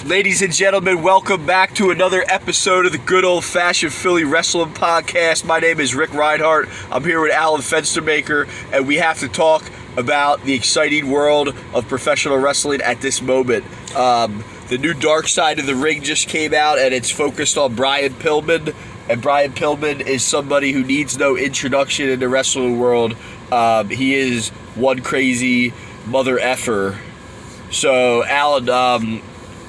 Ladies and gentlemen, welcome back to another episode of the Good Old Fashioned Philly Wrestling Podcast. My name is Rick Reinhart. I'm here with Alan Fenstermaker, and we have to talk about the exciting world of professional wrestling at this moment. The new Dark Side of the Ring just came out, and it's focused on Brian Pillman. And Brian Pillman is somebody who needs no introduction in the wrestling world. He is one crazy mother effer. So, Alan,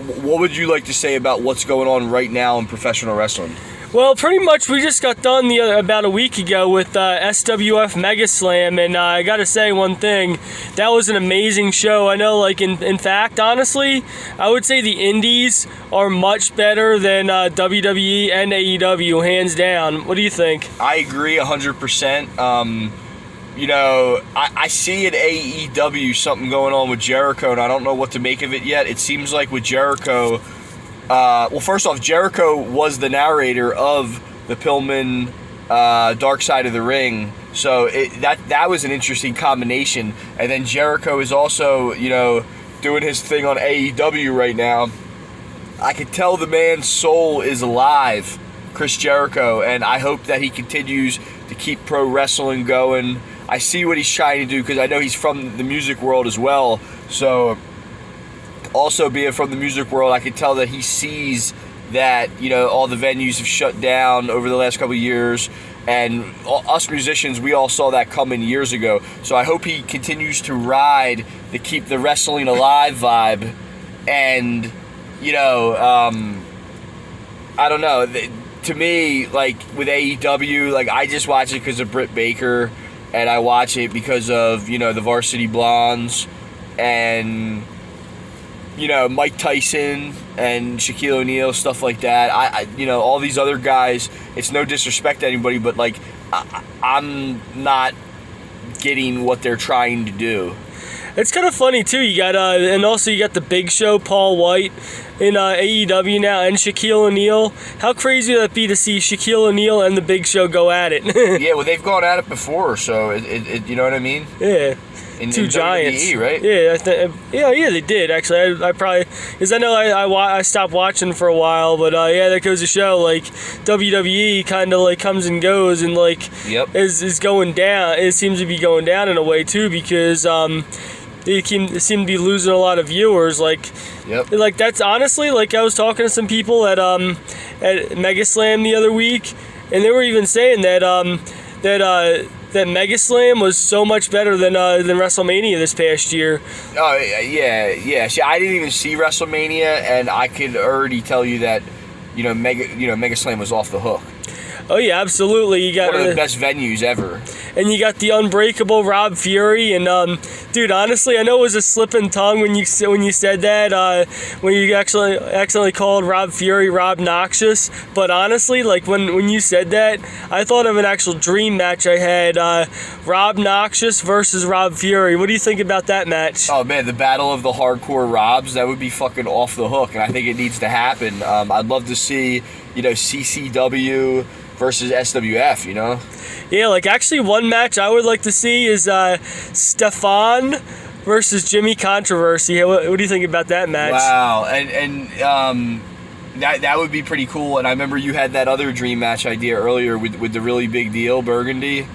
what would you like to say about what's going on right now in professional wrestling? Well, pretty much we just got done about a week ago with SWF Mega Slam, and I gotta say one thing, that was an amazing show. I know, in fact, honestly, I would say the indies are much better than WWE and AEW, hands down. What do you think? I agree 100%. I see in AEW something going on with Jericho, and I don't know what to make of it yet. It seems like with Jericho, first off, Jericho was the narrator of the Pillman Dark Side of the Ring, so that was an interesting combination. And then Jericho is also, doing his thing on AEW right now. I could tell the man's soul is alive, Chris Jericho, and I hope that he continues to keep pro wrestling going. I see what he's trying to do because I know he's from the music world as well. So, also being from the music world, I can tell that he sees that, all the venues have shut down over the last couple of years. And us musicians, we all saw that coming years ago. So I hope he continues to ride the keep the wrestling alive vibe. And, I don't know. To me, with AEW, I just watch it because of Britt Baker. And I watch it because of, the Varsity Blondes and, Mike Tyson and Shaquille O'Neal, stuff like that. I all these other guys, it's no disrespect to anybody, but, I'm not getting what they're trying to do. It's kind of funny too. You got and also you got the Big Show, Paul White, in AEW now, and Shaquille O'Neal. How crazy would that be to see Shaquille O'Neal and the Big Show go at it? Yeah, well, they've gone at it before, so it you know what I mean? Yeah. Two giants, WWE, right? Yeah, they did actually. I probably, because I know I stopped watching for a while, but that goes to show WWE kind of comes and goes and Yep. is going down. It seems to be going down in a way too because they seem to be losing a lot of viewers. Yep. That's honestly I was talking to some people at Mega Slam the other week, and they were even saying that Mega Slam was so much better than WrestleMania this past year. Oh yeah. See, I didn't even see WrestleMania, and I could already tell you that Mega Slam was off the hook. Oh yeah, absolutely. You got one of the best venues ever. And you got the unbreakable Rob Fury, and dude, honestly, I know it was a slip in tongue when you said that, when you actually accidentally called Rob Fury Rob Noxious. But honestly, when you said that, I thought of an actual dream match I had: Rob Noxious versus Rob Fury. What do you think about that match? Oh man, the battle of the hardcore Robs, that would be fucking off the hook, and I think it needs to happen. I'd love to see CCW versus SWF, Yeah, actually one match I would like to see is Stefan versus Jimmy Controversy. What do you think about that match? Wow, and that would be pretty cool. And I remember you had that other dream match idea earlier with the really big deal, Burgundy.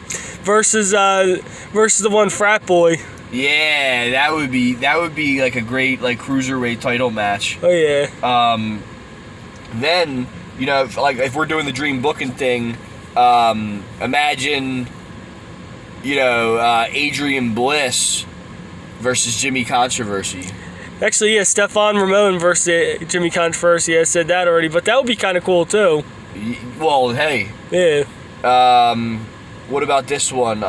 Versus the one Frat Boy. Yeah, that would be a great cruiserweight title match. Oh yeah. Then, if we're doing the dream booking thing, imagine, Adrian Bliss versus Jimmy Controversy. Actually, yeah, Stefan Ramon versus Jimmy Controversy. I said that already, but that would be kind of cool too. Well, hey. Yeah. What about this one?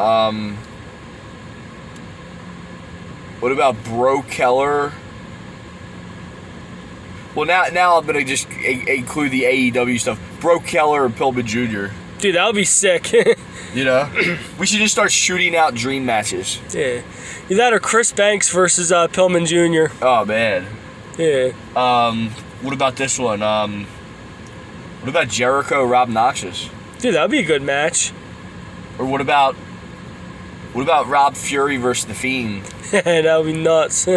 What about Bro Keller? Well, now I'm going to just include the AEW stuff. Bro Keller and Pillman Jr. Dude, that would be sick. We should just start shooting out dream matches. Yeah. Either that or Chris Banks versus Pillman Jr. Oh, man. Yeah. What about this one? What about Jericho, Rob Noxious? Dude, that would be a good match. Or what about Rob Fury versus The Fiend? That would be nuts.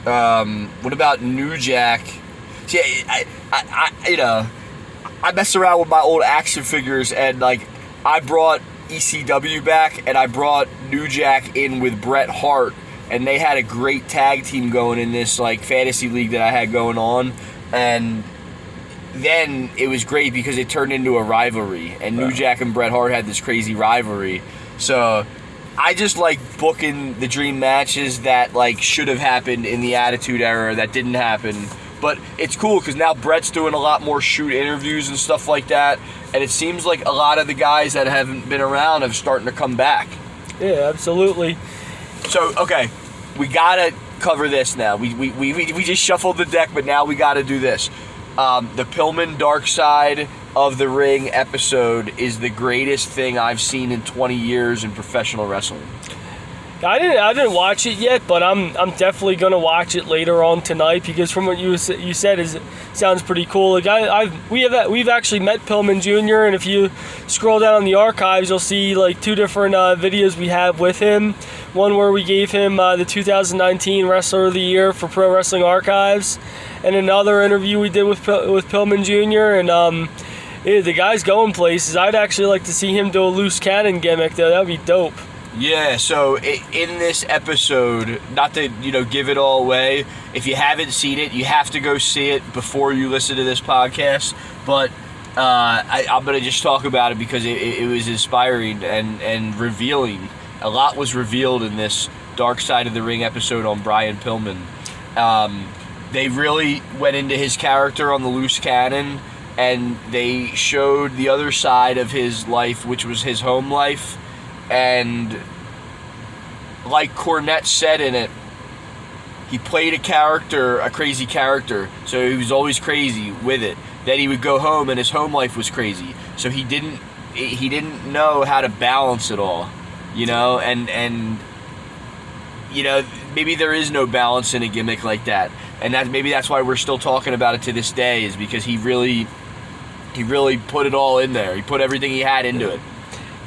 What about New Jack? See, I messed around with my old action figures, and like I brought ECW back, and I brought New Jack in with Bret Hart, and they had a great tag team going in this like fantasy league that I had going on, and then it was great because it turned into a rivalry, and New Jack and Bret Hart had this crazy rivalry. So I just like booking the dream matches that like should have happened in the Attitude Era that didn't happen. But it's cool because now Bret's doing a lot more shoot interviews and stuff like that, and it seems like a lot of the guys that haven't been around are starting to come back. Yeah, absolutely. So okay, we gotta cover this now. We just shuffled the deck, but now we gotta do this. The Pillman Dark Side of the Ring episode is the greatest thing I've seen in 20 years in professional wrestling. I didn't watch it yet, but I'm definitely gonna watch it later on tonight because from what you said it sounds pretty cool. Like we've actually met Pillman Jr. and if you scroll down on the archives, you'll see like 2 different videos we have with him. One where we gave him the 2019 Wrestler of the Year for Pro Wrestling Archives, and another interview we did with Pillman Jr. And yeah, the guy's going places. I'd actually like to see him do a loose cannon gimmick though. That'd be dope. Yeah, so in this episode, not to give it all away, if you haven't seen it, you have to go see it before you listen to this podcast. But I'm going to just talk about it because it was inspiring and revealing. A lot was revealed in this Dark Side of the Ring episode on Brian Pillman. They really went into his character on the loose cannon, and they showed the other side of his life, which was his home life. And like Cornette said in it, he played a crazy character, so he was always crazy with it. Then he would go home and his home life was crazy, so he didn't know how to balance it all, and maybe there is no balance in a gimmick like that, and maybe that's why we're still talking about it to this day, is because he really put it all in there. He put everything he had into it.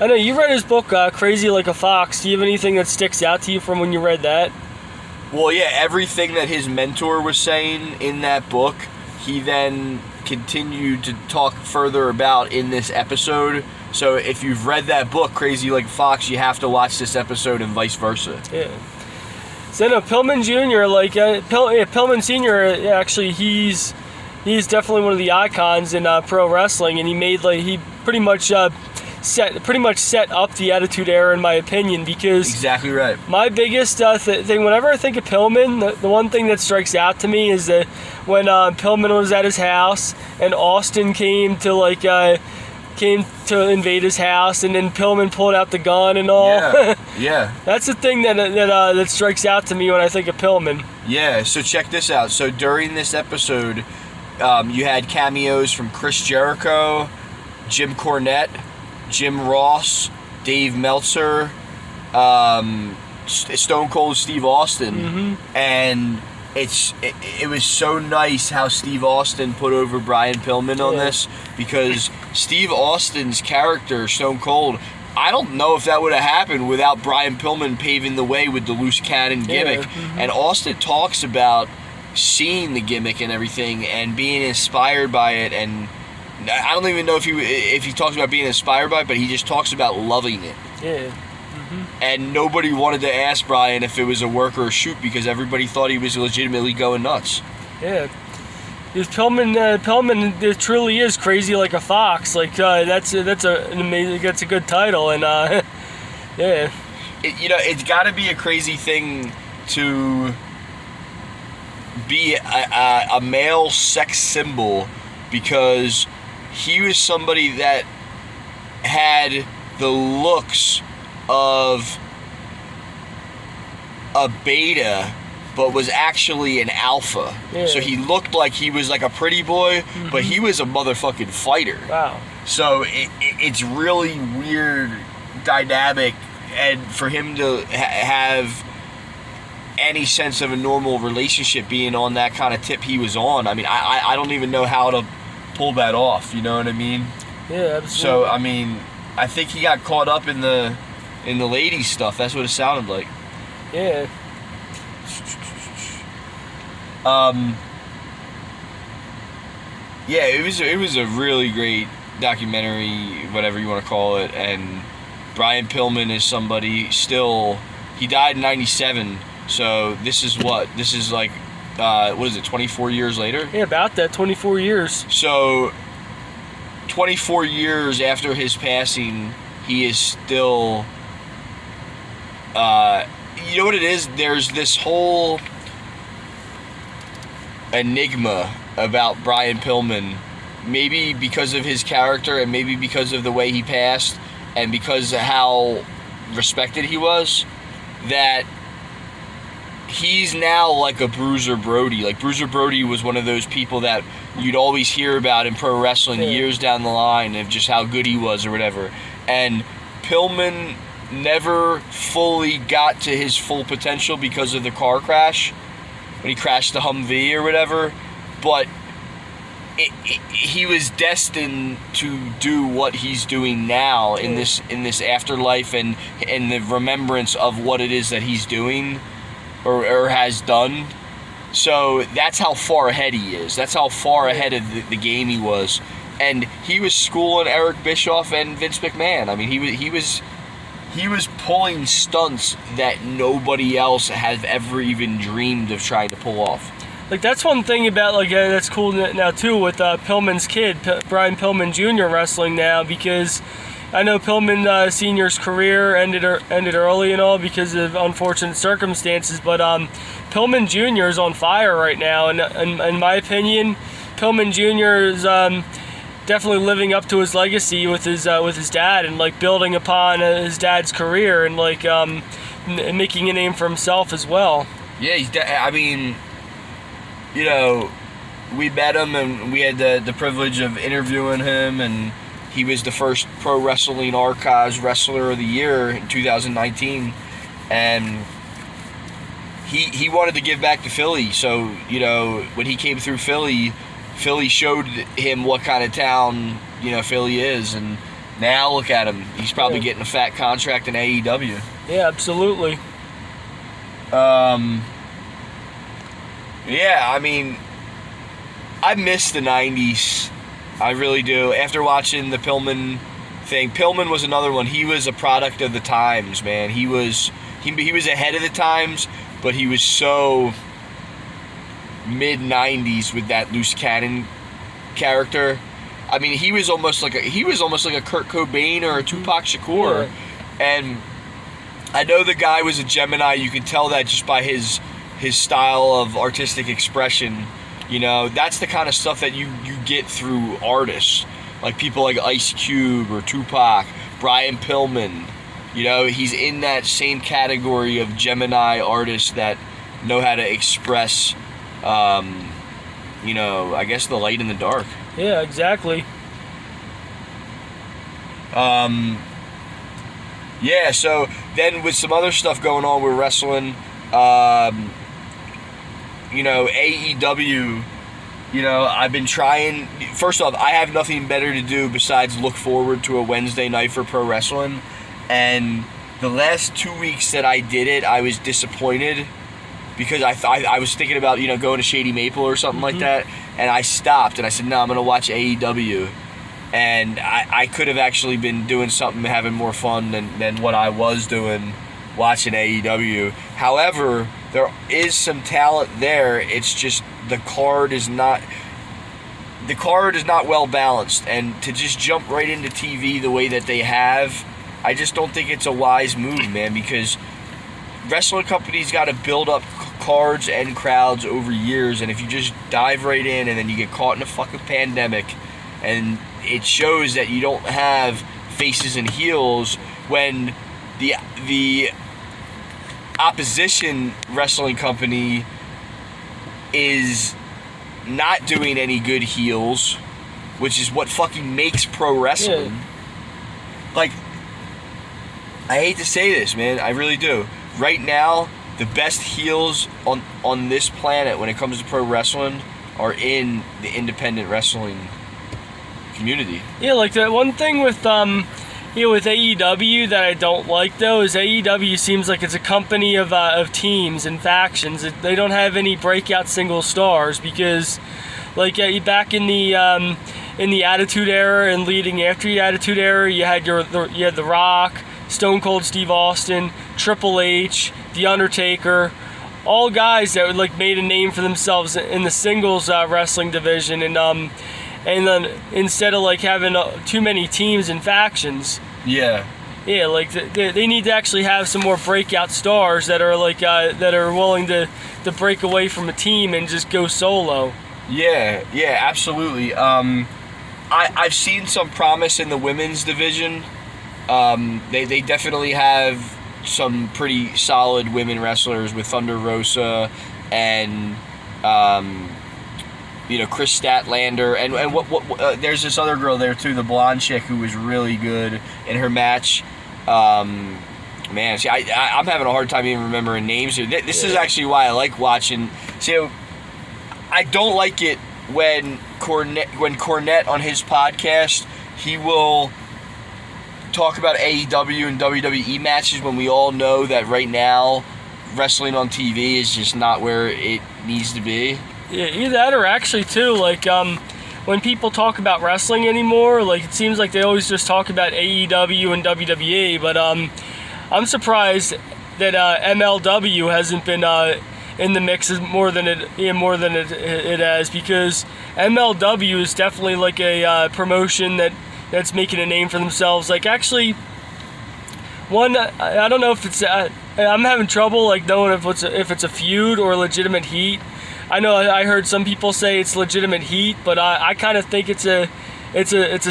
I know you read his book, Crazy Like a Fox. Do you have anything that sticks out to you from when you read that? Well, yeah, everything that his mentor was saying in that book, he then continued to talk further about in this episode. So if you've read that book, Crazy Like a Fox, you have to watch this episode and vice versa. Yeah. So no, Pillman Jr., Pillman Sr., actually, he's definitely one of the icons in pro wrestling, and he pretty much set up the Attitude Era, in my opinion, because exactly right. My biggest thing, whenever I think of Pillman, the one thing that strikes out to me is that when Pillman was at his house and Austin came to invade his house, and then Pillman pulled out the gun and all. Yeah. That's the thing that strikes out to me when I think of Pillman. Yeah. So check this out. So during this episode, you had cameos from Chris Jericho, Jim Cornette, Jim Ross, Dave Meltzer, Stone Cold Steve Austin, and it was so nice how Steve Austin put over Brian Pillman on this, because Steve Austin's character, Stone Cold, I don't know if that would have happened without Brian Pillman paving the way with the loose cannon gimmick. And Austin talks about seeing the gimmick and everything and being inspired by it, and I don't even know if he talks about being inspired by it, but he just talks about loving it. Yeah. And nobody wanted to ask Brian if it was a work or a shoot because everybody thought he was legitimately going nuts. Yeah. Because Pillman it truly is crazy like a fox. Like that's a good title, and yeah. It's got to be a crazy thing to be a male sex symbol, because he was somebody that had the looks of a beta but was actually an alpha. Yeah. So he looked like he was like a pretty boy, but he was a motherfucking fighter. Wow. So it's really weird dynamic, and for him to have any sense of a normal relationship being on that kind of tip he was on, I mean, I don't even know how to pull that off, you know what I mean? Yeah, absolutely. So, I mean, I think he got caught up in the ladies stuff. That's what it sounded like. Yeah. Yeah, it was a really great documentary, whatever you want to call it. And Brian Pillman is somebody still. He died in '97, so this is like what is it? 24 years later. Yeah, about that. 24 years. So 24 years after his passing, he is still. You know what it is? There's this whole enigma about Brian Pillman, maybe because of his character and maybe because of the way he passed and because of how respected he was, that he's now like a Bruiser Brody. Like, Bruiser Brody was one of those people that you'd always hear about in pro wrestling years down the line of just how good he was or whatever. And Pillman never fully got to his full potential because of the car crash when he crashed the Humvee or whatever, but he was destined to do what he's doing now in this afterlife and the remembrance of what it is that he's doing or has done. So that's how far ahead he is. That's how far ahead of the game he was. And he was schooling Eric Bischoff and Vince McMahon. I mean, he was pulling stunts that nobody else has ever even dreamed of trying to pull off. Like, that's one thing about, like, that's cool now too with Pillman's kid, Brian Pillman Jr. wrestling now, because I know Pillman Sr.'s career ended early and all because of unfortunate circumstances, but Pillman Jr. is on fire right now, and in my opinion, Pillman Jr. is definitely living up to his legacy with his dad, and like building upon his dad's career, and like making a name for himself as well. Yeah, I mean, you know, we met him and we had the privilege of interviewing him, and he was the first Pro Wrestling Archives Wrestler of the Year in 2019, and he wanted to give back to Philly. So, you know, when he came through Philly showed him what kind of town, you know, Philly is, and now look at him. He's probably getting a fat contract in AEW. Yeah, absolutely. Yeah, I mean, I miss the 90s. I really do. After watching the Pillman thing, Pillman was another one. He was a product of the times, man. He was ahead of the times, but he was so mid-90s with that loose cannon character. I mean, he was almost like a Kurt Cobain or a Tupac Shakur. Yeah. And I know the guy was a Gemini. You can tell that just by his style of artistic expression. You know, that's the kind of stuff that you get through artists, like people like Ice Cube or Tupac, Brian Pillman. You know, he's in that same category of Gemini artists that know how to express, you know, I guess the light and the dark. Yeah, exactly. Yeah, so then with some other stuff going on with wrestling, you know, AEW, you know, I've been trying. First off, I have nothing better to do besides look forward to a Wednesday night for pro wrestling. And the last 2 weeks that I did it, I was disappointed because I was thinking about, you know, going to Shady Maple or something like that. And I stopped and I said, no, I'm going to watch AEW. And I could have actually been doing something, having more fun than what I was doing watching AEW. However, there is some talent there. It's just the card is not well balanced, and to just jump right into TV the way that they have, I just don't think it's a wise move, man, because wrestling companies got to build up cards and crowds over years, and if you just dive right in and then you get caught in a fucking pandemic and it shows that you don't have faces and heels when the opposition wrestling company is not doing any good heels, which is what fucking makes pro wrestling. Yeah. Like, I hate to say this, man, I really do. Right now, the best heels on this planet when it comes to pro wrestling are in the independent wrestling community. Yeah, like that one thing with with AEW that I don't like though is AEW seems like it's a company of teams and factions. They don't have any breakout single stars because, like back in the Attitude Era and leading after the Attitude Era, you had The Rock, Stone Cold Steve Austin, Triple H, The Undertaker, all guys that like made a name for themselves in the singles wrestling division, and then instead of like having too many teams and factions. Yeah. Yeah, like they need to actually have some more breakout stars that are like that are willing to break away from a team and just go solo. Yeah, absolutely. I've seen some promise in the women's division. They definitely have some pretty solid women wrestlers with Thunder Rosa and Chris Statlander and what there's this other girl there too, the blonde chick who was really good in her match. Man, see, I'm having a hard time even remembering names here. This is actually why I like watching. See, I don't like it when Cornette on his podcast, he will talk about AEW and WWE matches when we all know that right now wrestling on TV is just not where it needs to be. Yeah, either that or actually too, like when people talk about wrestling anymore, like it seems like they always just talk about AEW and WWE, but I'm surprised that MLW hasn't been in the mix more than it has, because MLW is definitely like a promotion that's making a name for themselves. Like actually, I don't know if it's I'm having trouble like knowing if it's a feud or legitimate heat. I know I heard some people say it's legitimate heat, but I kind of think it's a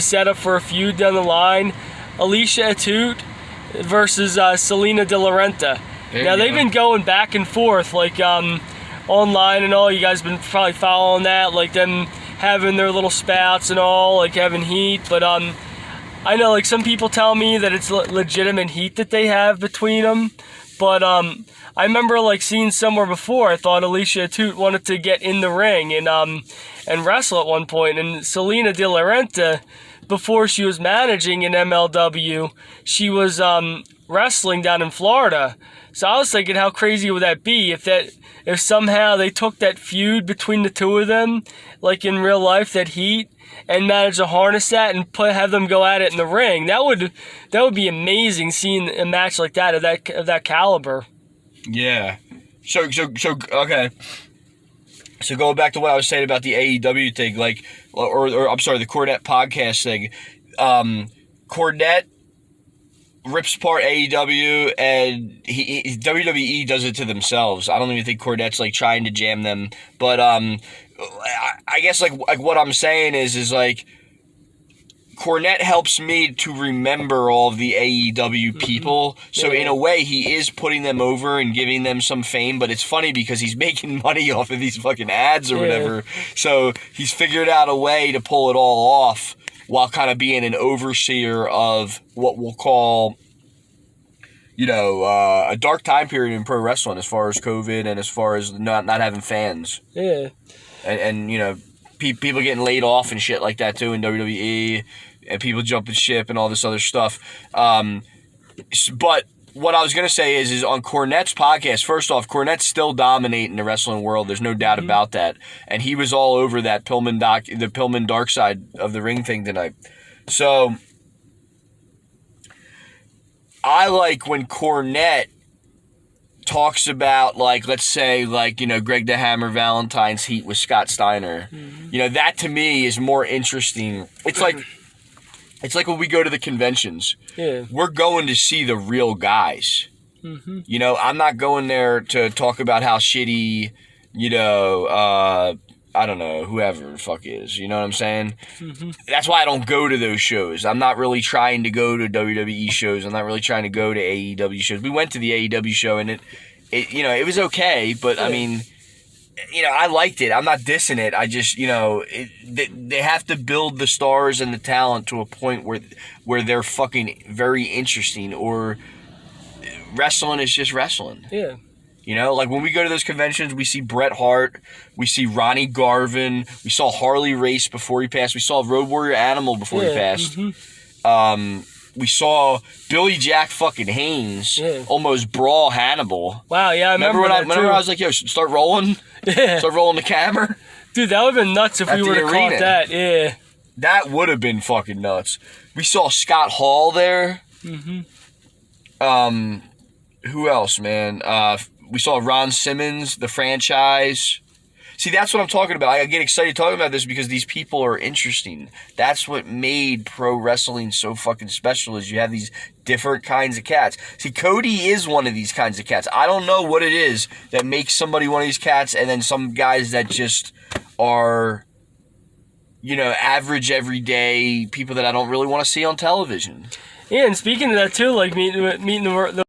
setup for a feud down the line. Alicia Atout versus Selena De La Renta. Now they've been going back and forth like online and all. You guys been probably following that, like them having their little spouts and all, like having heat. But I know like some people tell me that it's legitimate heat that they have between them. But I remember like seeing somewhere before, I thought Alicia Atout wanted to get in the ring and wrestle at one point. And Selena De La Renta, before she was managing in MLW, she was wrestling down in Florida. So I was thinking, how crazy would that be if somehow they took that feud between the two of them, like in real life, that heat, and managed to harness that and have them go at it in the ring. That would be amazing, seeing a match like that of that caliber. Yeah. So okay. So going back to what I was saying about the AEW thing, like, or I'm sorry, the Cornette podcast thing. Cornette rips apart AEW, and WWE does it to themselves. I don't even think Cornette's like trying to jam them, but I guess like what I'm saying is like Cornette helps me to remember all of the AEW people. So in a way, he is putting them over and giving them some fame, but it's funny because he's making money off of these fucking ads or whatever. So he's figured out a way to pull it all off while kind of being an overseer of what we'll call, a dark time period in pro wrestling as far as COVID and as far as not having fans. Yeah. And people getting laid off and shit like that too in WWE, and people jumping ship and all this other stuff. But what I was going to say is on Cornette's podcast, first off, Cornette's still dominating the wrestling world. There's no doubt about that. And he was all over that the Pillman Dark Side of the Ring thing tonight. So I like when Cornette talks about, like, let's say, like, Greg the Hammer Valentine's heat with Scott Steiner. That to me is more interesting. It's like when we go to the conventions. Yeah. We're going to see the real guys. I'm not going there to talk about how shitty, I don't know, whoever the fuck is. You know what I'm saying? That's why I don't go to those shows. I'm not really trying to go to WWE shows. I'm not really trying to go to AEW shows. We went to the AEW show, and it was okay, but I mean, I liked it. I'm not dissing it. I just, they have to build the stars and the talent to a point where they're fucking very interesting, or wrestling is just wrestling. Yeah. Like when we go to those conventions, we see Bret Hart, we see Ronnie Garvin, we saw Harley Race before he passed, we saw Road Warrior Animal before he passed. we saw Billy Jack fucking Haynes almost brawl Hannibal. Wow, yeah, I remember that too. Remember I was like, yo, start rolling? Yeah. Start rolling the camera? Dude, that would have been nuts if we would have caught that. Yeah. That would have been fucking nuts. We saw Scott Hall there. Who else, man? We saw Ron Simmons, the franchise. See, that's what I'm talking about. I get excited talking about this because these people are interesting. That's what made pro wrestling so fucking special is you have these different kinds of cats. See, Cody is one of these kinds of cats. I don't know what it is that makes somebody one of these cats and then some guys that just are, you know, average, everyday people that I don't really want to see on television. Yeah, and speaking of that too, like meeting the